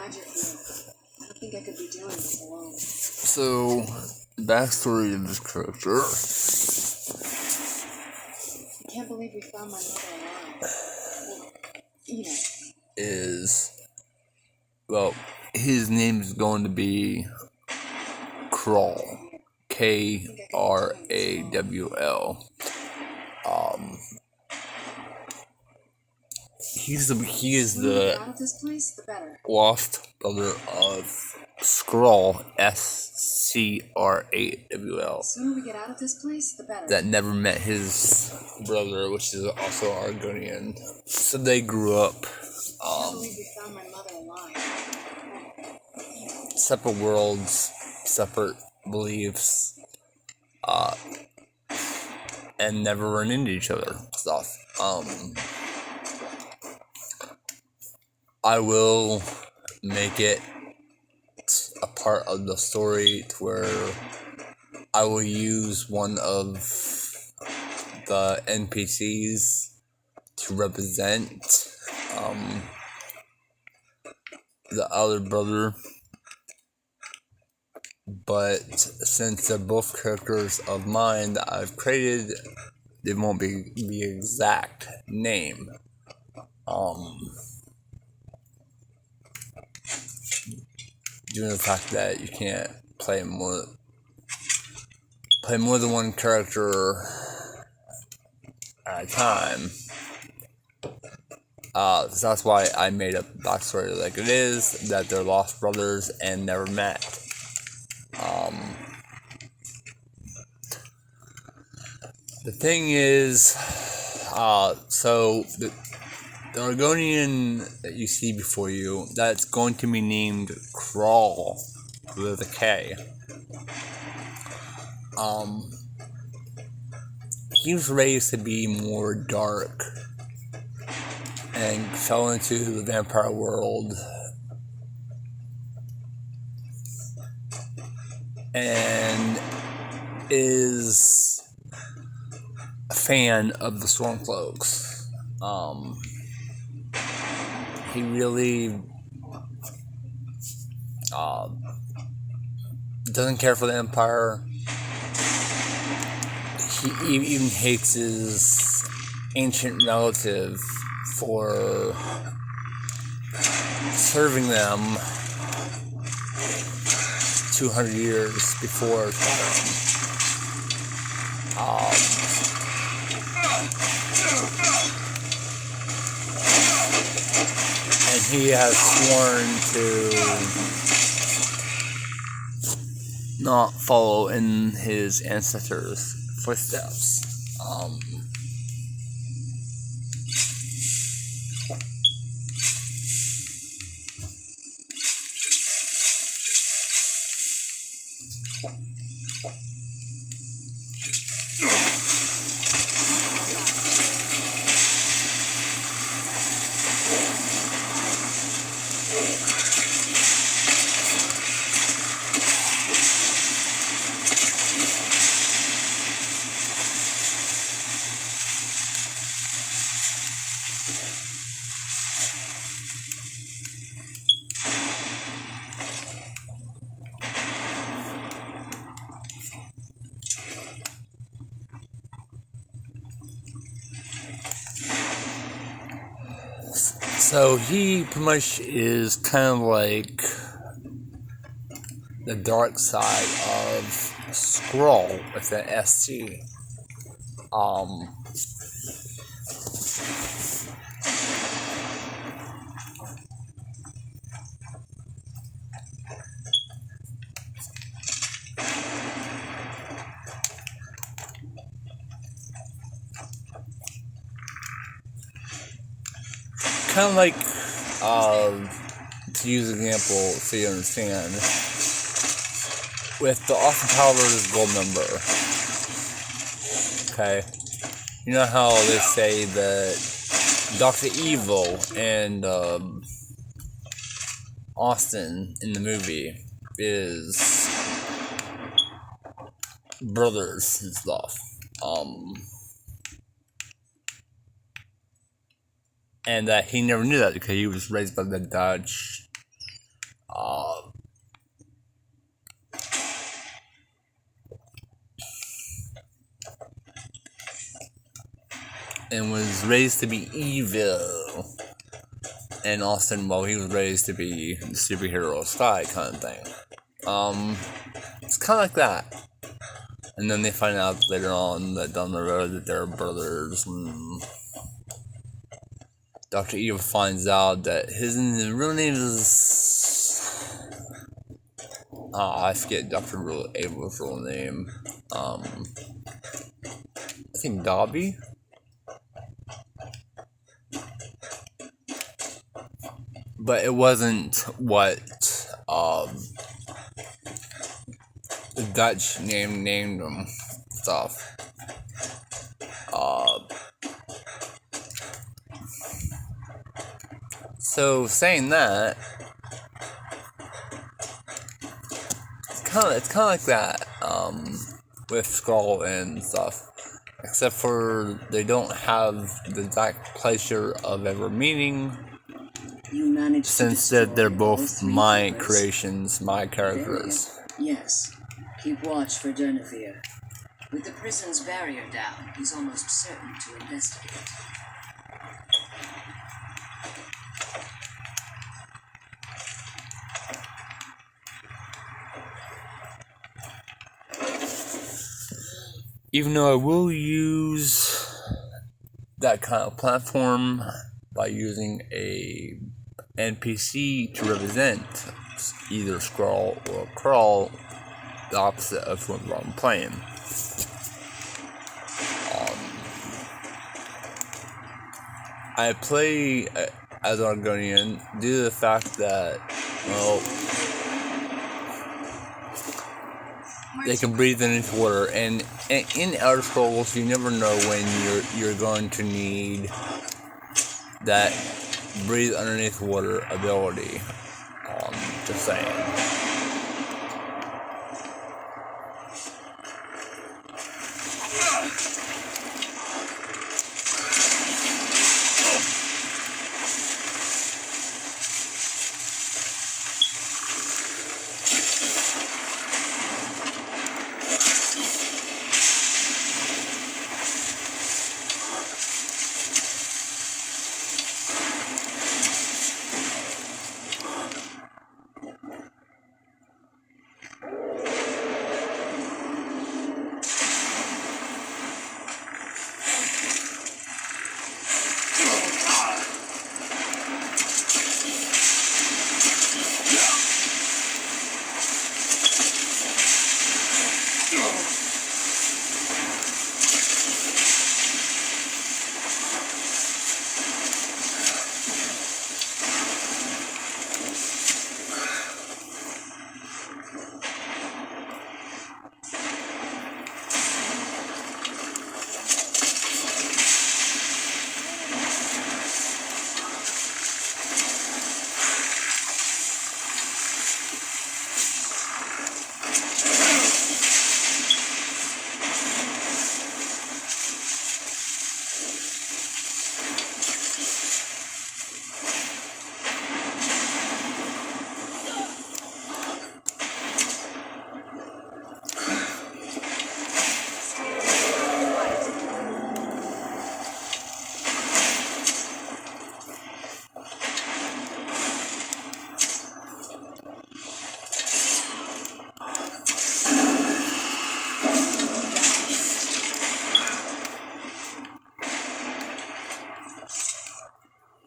glad you're here. I don't think I could be doing this alone. So, backstory of this character. I can't believe we found my mother alive. Well, you know. Well, his name is going to be Krawl. Krawl. He is the lost brother of Scrawl, Scrawl. Sooner we get out of this place, the better. That never met his brother, which is also Argonian. So they grew up separate worlds, separate beliefs, and never run into each other. Stuff. I will make it a part of the story to where I will use one of the NPCs to represent the other brother, but since they're both characters of mine that I've created, they won't be the exact name. Due to the fact that you can't play more than one character at a time. So that's why I made up the backstory like it is, that they're lost brothers and never met. The thing is, so the Argonian that you see before you, that's going to be named Krawl with a K. He was raised to be more dark and fell into the vampire world and is a fan of the storm cloaks. He really doesn't care for the Empire. He even hates his ancient relative for serving them 200 years before and he has sworn to not follow in his ancestors' footsteps. So he pretty much is kind of like the dark side of Scrawl with an SC. Kind of like, to use an example so you understand, with the Austin Powers gold member, okay, you know how they say that Dr. Evil and Austin in the movie is brothers and stuff. and that he never knew that because he was raised by the Dutch. And was raised to be evil. And Austin, well, he was raised to be the superhero spy kind of thing. It's kind of like that. And then they find out later on that down the road that they're brothers. And Dr. Evil finds out that his real name is... I forget Dr. Evil's real name. I think Dobby? But it wasn't what the Dutch named him stuff. So saying that, it's kind of like that with Scrawl and stuff, except for they don't have the exact pleasure of ever meeting. Since that they're both my creations, my characters. Yes. Keep watch for Dernevere. With the prison's barrier down, he's almost certain to investigate. Even though I will use that kind of platform by using a NPC to represent either Scrawl or Krawl, the opposite of what I'm playing. I play as Argonian due to the fact that, well, they can breathe underneath water, and in Elder Scrolls, you never know when you're going to need that breathe underneath water ability. Just saying.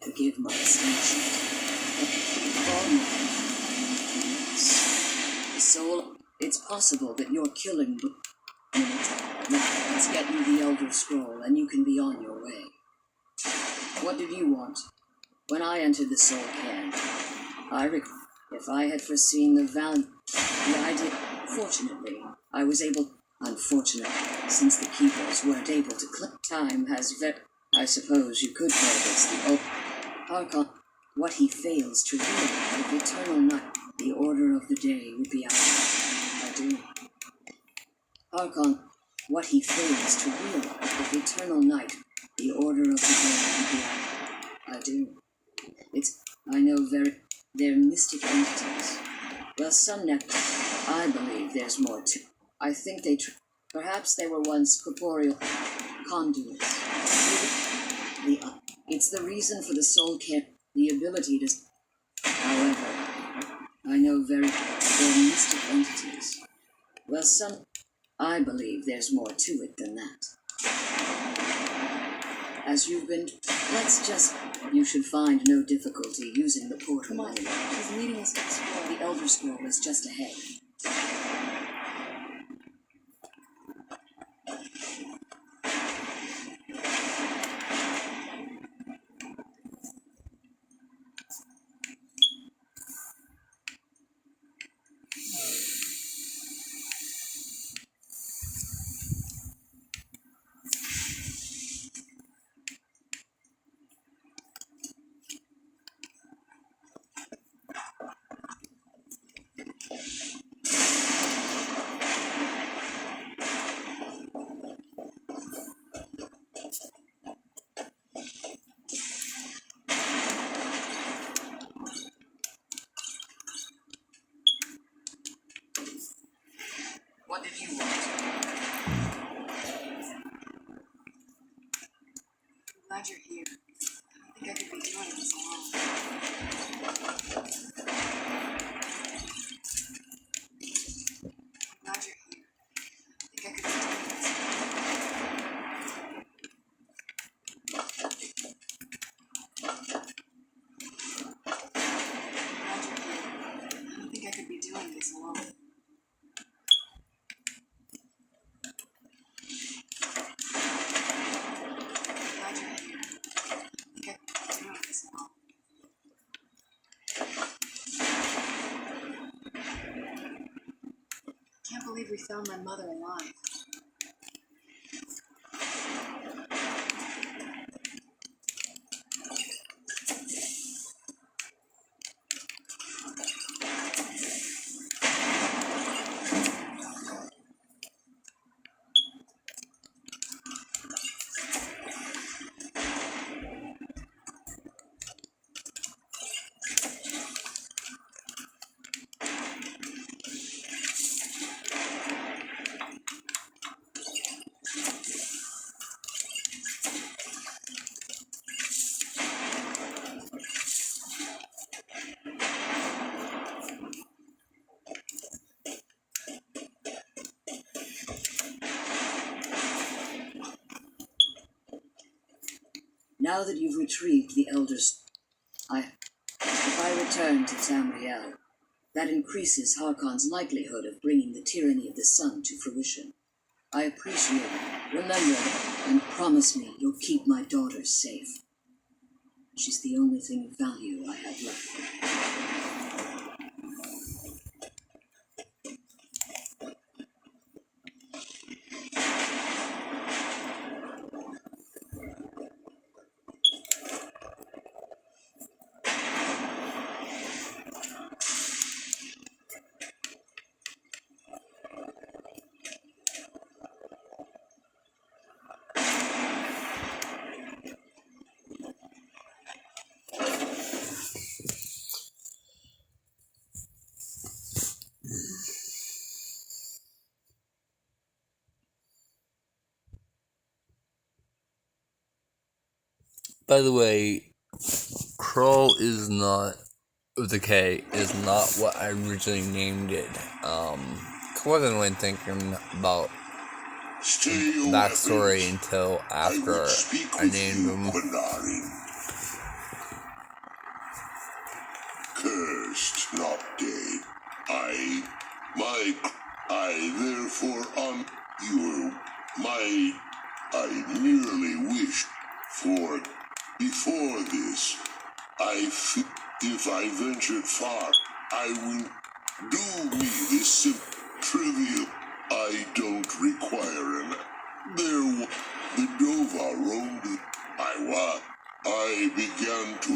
Forgive my assumption. The soul, it's possible that you're killing. Let's get you the Elder Scroll, and you can be on your way. What did you want? When I entered the Soul Cairn, if I had foreseen the value, I did. Fortunately, I was able. Unfortunately, since the Keepers weren't able to click, time has I suppose you could call this the Archon. What he fails to realize, if eternal night, the order of the day would be out. I do. Archon, what he fails to realize, if eternal night, the order of the day would be out. I do. I know they're mystic entities. Well, I believe there's more to. I think perhaps they were once corporeal conduits. It's the reason for the soul care, the ability to. However, I know they're mystic entities. Well, I believe there's more to it than that. As you've been, you should find no difficulty using the portal. Come on, he's leading us to explore. The Elder Scroll is just ahead. What did you want? I'm glad you're here. I don't think I could be doing this alone. I'm glad you're here. I think I could be doing this alone. I can't believe we found my mother alive. Now that you've retrieved the Elders, if I return to Tamriel, that increases Harkon's likelihood of bringing the tyranny of the sun to fruition. I appreciate it. Remember and promise me you'll keep my daughter safe. She's the only thing of value I have left. By the way, Krawl is not, with a K, is not what I originally named it. I wasn't really thinking about backstory until after I named him. Cursed, not dead. Therefore on you, I merely wished for, before this, if I ventured far, I will do me this trivial, I don't require an, there, the Dova roamed, I began to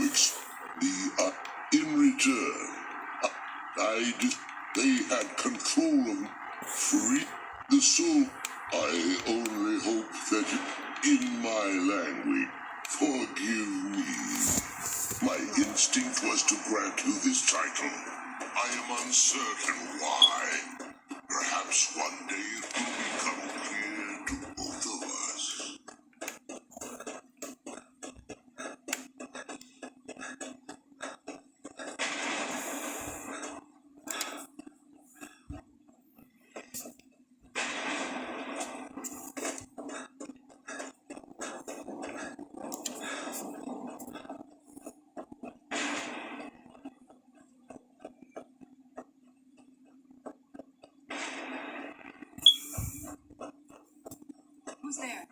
in return, they had control of free the soul. I only hope that in my language, Forgive me. My instinct was to grant you this title. I am uncertain why. Perhaps one day it will become clear to both of us. Who's there?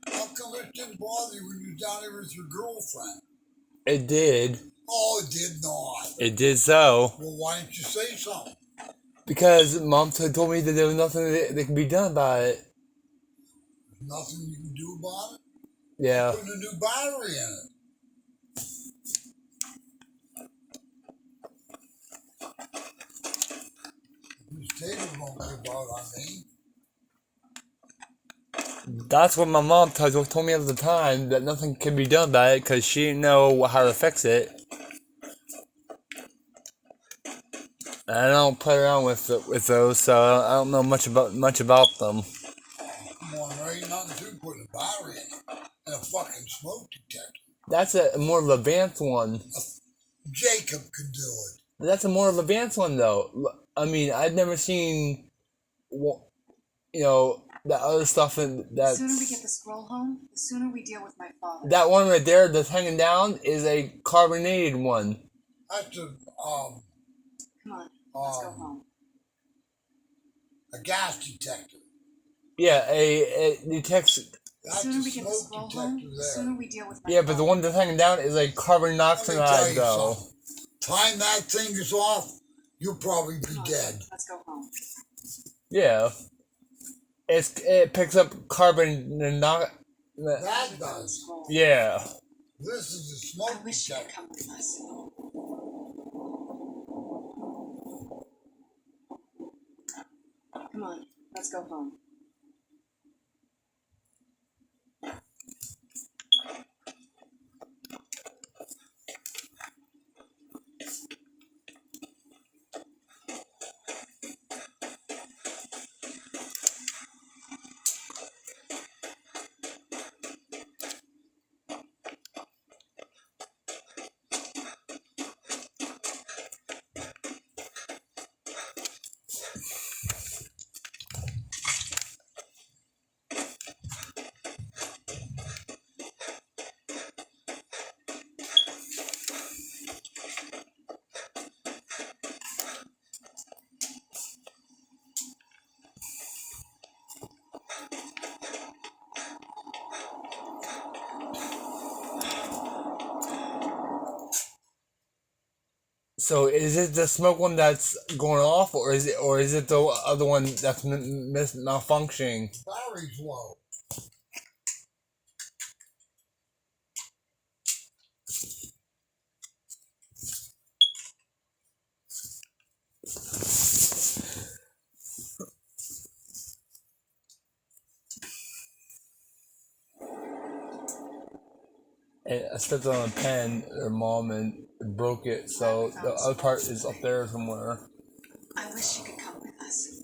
How come it didn't bother you when you were down there with your girlfriend? It did. Oh, it did not. It did so. Well, why didn't you say something? Because Mom told me that there was nothing that can be done about it. There's nothing you can do about it? Yeah. Putting a new battery in it. These tables won't give out on me. That's what my mom told me at the time, that nothing can be done about it because she didn't know how to fix it. And I don't play around with those, so I don't know much about them. Come on, there ain't nothing to put a battery in it. And a fucking smoke detector. That's a more of an advanced one. Jacob can do it. That's a more of an advanced one, though. I mean, I've never seen, that other stuff in that. The sooner we get the scroll home, the sooner we deal with my father. That one right there that's hanging down is a carbonated one. That's a, Come on, let's go home. a gas detector. Yeah, it detects. The That's sooner a we get the smoke scroll detector home, the there. sooner we deal with my Yeah, father. but the one that's hanging down is a carbon Let me tell monoxide, you though. something. Time that thing is off, you'll probably be Come on, dead. let's go home. Yeah. It picks up carbon monoxide. That does. Scroll. Yeah. This is a I smoke wish you could detector. come with us. Come on, let's go home. So is it the smoke one that's going off, or is it the other one that's malfunctioning? Battery's low. And I stepped on a pen, or Mom, and broke it. So the other part is up there somewhere. I wish you could come with us.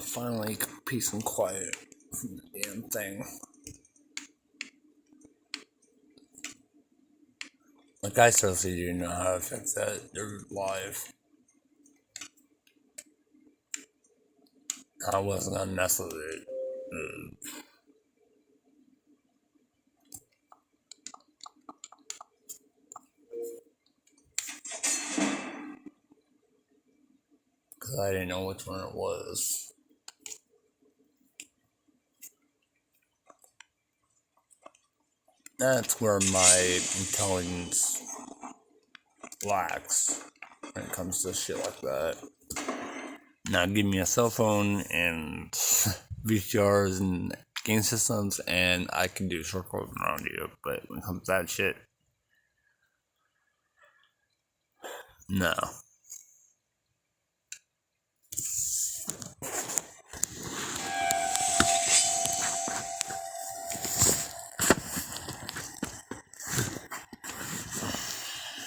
Finally, peace and quiet from the damn thing. Like, I seriously do know how to fix that. They're live. I wasn't gonna mess with it. Because I didn't know which one it was. That's where my intelligence lacks when it comes to shit like that. Now give me a cell phone and VCRs and game systems and I can do circles around you, but when it comes to that shit, no.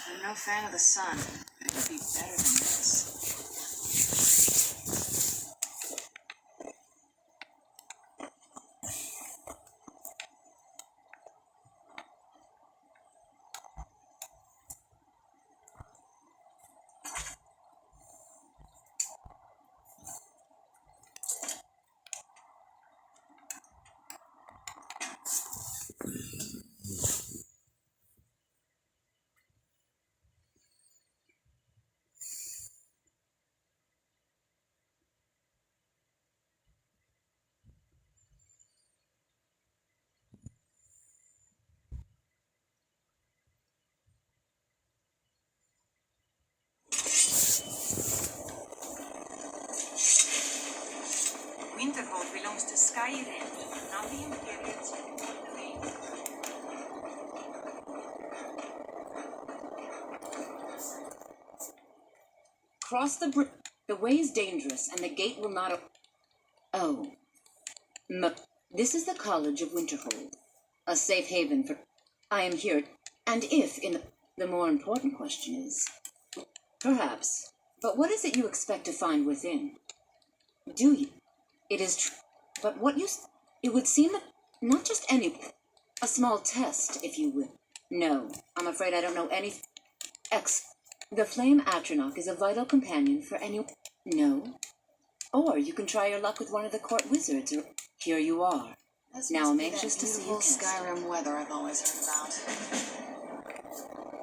I'm no fan of the sun. It could be better than this. Winterhold belongs to Skyrim, not the Imperials. Cross the bridge. The way is dangerous, and the gate will not. Oh. This is the College of Winterhold, a safe haven for. I am here, and if in the more important question is, perhaps. But what is it you expect to find within? Do you? It is true. But what you. It would seem that not just any. A small test, if you will. No, I'm afraid I don't know any. The flame Atronach is a vital companion for any. No. Or you can try your luck with one of the court wizards. Here you are. Now I'm anxious to see you cast. Skyrim weather I've always heard about.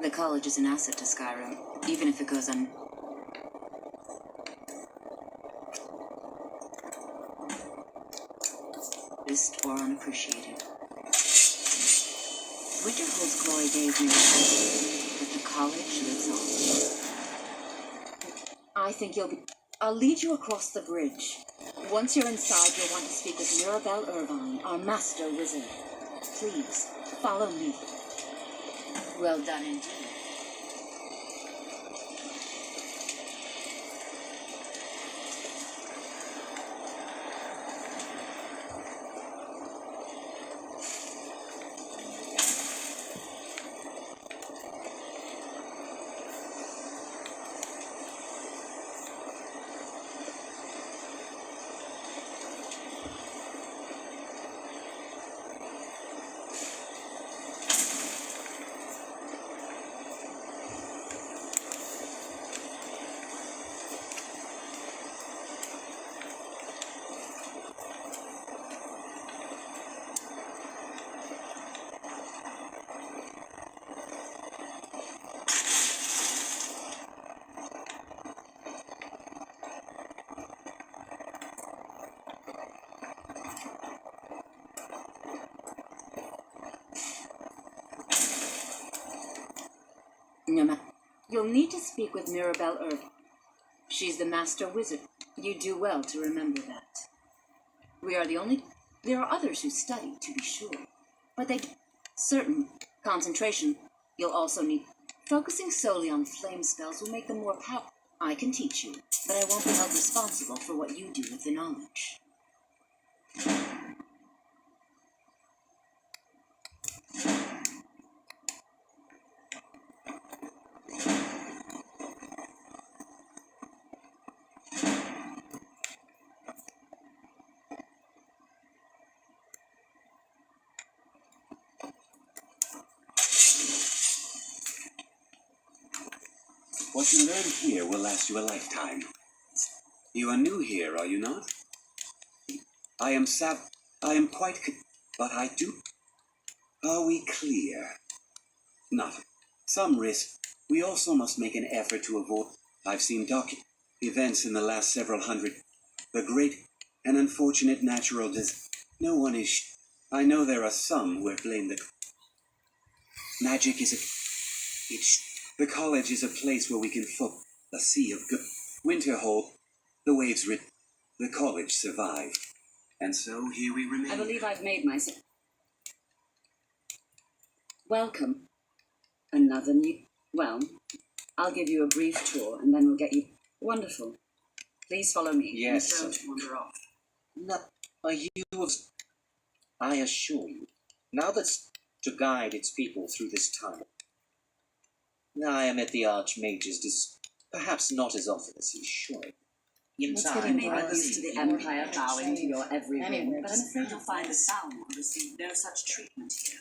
The college is an asset to Skyrim, even if it goes on. Or unappreciated. Winterhold's glory gave me but the college lives on. I think you'll be. I'll lead you across the bridge. Once you're inside, you'll want to speak with Mirabelle Irvine, our master wizard. Please, follow me. Well done indeed. You'll need to speak with Mirabelle Irvine. She's the master wizard. You do well to remember that. We are the only. There are others who study, to be sure, but they certain concentration. You'll also need. Focusing solely on flame spells will make them more powerful. I can teach you, but I won't be held responsible for what you do with the knowledge. What you learn here will last you a lifetime. You are new here, are you not? I am quite but I do. Are we clear? Not. Some risk. We also must make an effort to avoid. I've seen events in the last several hundred. The great and unfortunate natural No one is. I know there are some who have blamed the. Magic is the college is a place where we can a sea of good. Winterhold. The waves the college survived. And so here we remain. I believe I've made myself. Welcome. Another new. Well, I'll give you a brief tour and then we'll get you. Wonderful. Please follow me. Yes. And don't wander off. Not are you of. I assure you, now that's to guide its people through this time. I am at the Archmage's perhaps not as often as he should. Inside, You may be used to the Empire bowing to your every whim, but I'm afraid you'll find the sound will receive no such treatment here.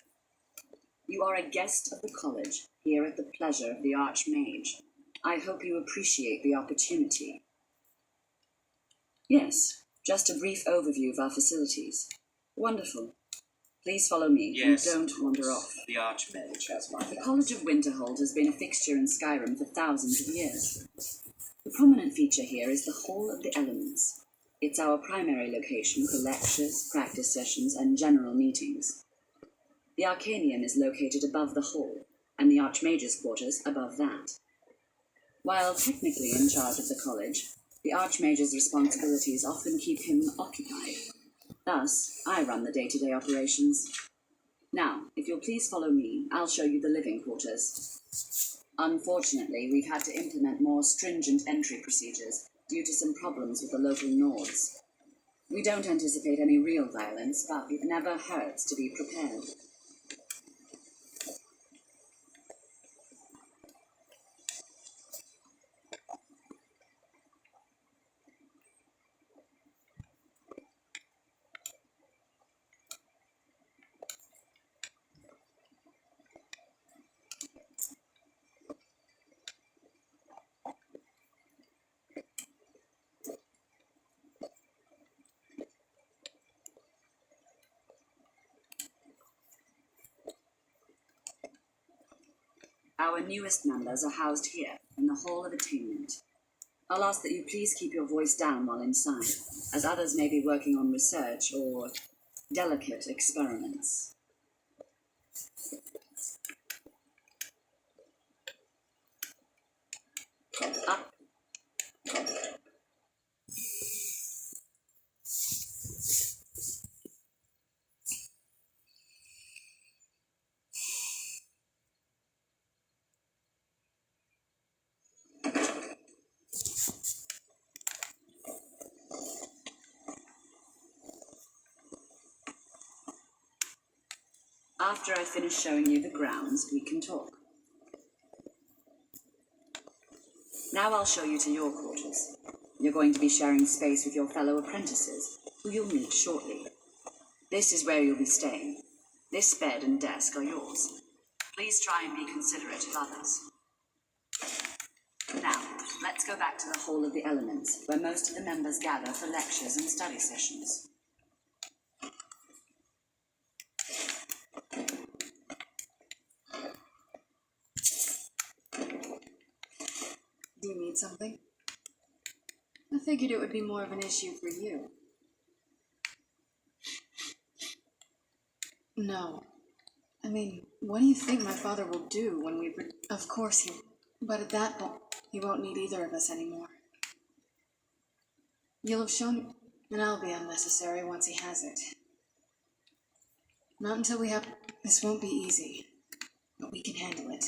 You are a guest of the college, here at the pleasure of the Archmage. I hope you appreciate the opportunity. Yes, just a brief overview of our facilities. Wonderful. Please follow me, Yes, and don't wander off. The Archmage has my The College of Winterhold has been a fixture in Skyrim for thousands of years. The prominent feature here is the Hall of the Elements. It's our primary location for lectures, practice sessions, and general meetings. The Arcanian is located above the hall, and the Archmage's quarters above that. While technically in charge of the college, the Archmage's responsibilities often keep him occupied. Thus, I run the day-to-day operations. Now, if you'll please follow me, I'll show you the living quarters. Unfortunately, we've had to implement more stringent entry procedures due to some problems with the local Nords. We don't anticipate any real violence, but it never hurts to be prepared. Our newest members are housed here, in the Hall of Attainment. I'll ask that you please keep your voice down while inside, as others may be working on research or delicate experiments. Up. After I finish showing you the grounds, we can talk. Now I'll show you to your quarters. You're going to be sharing space with your fellow apprentices, who you'll meet shortly. This is where you'll be staying. This bed and desk are yours. Please try and be considerate of others. Now, let's go back to the Hall of the Elements, where most of the members gather for lectures and study sessions. Do you need something? I figured it would be more of an issue for you. No. I mean, what do you think my father will do when we... Of course he... But at that point, he won't need either of us anymore. You'll have shown... And I'll be unnecessary once he has it. Not until we have... This won't be easy. But we can handle it.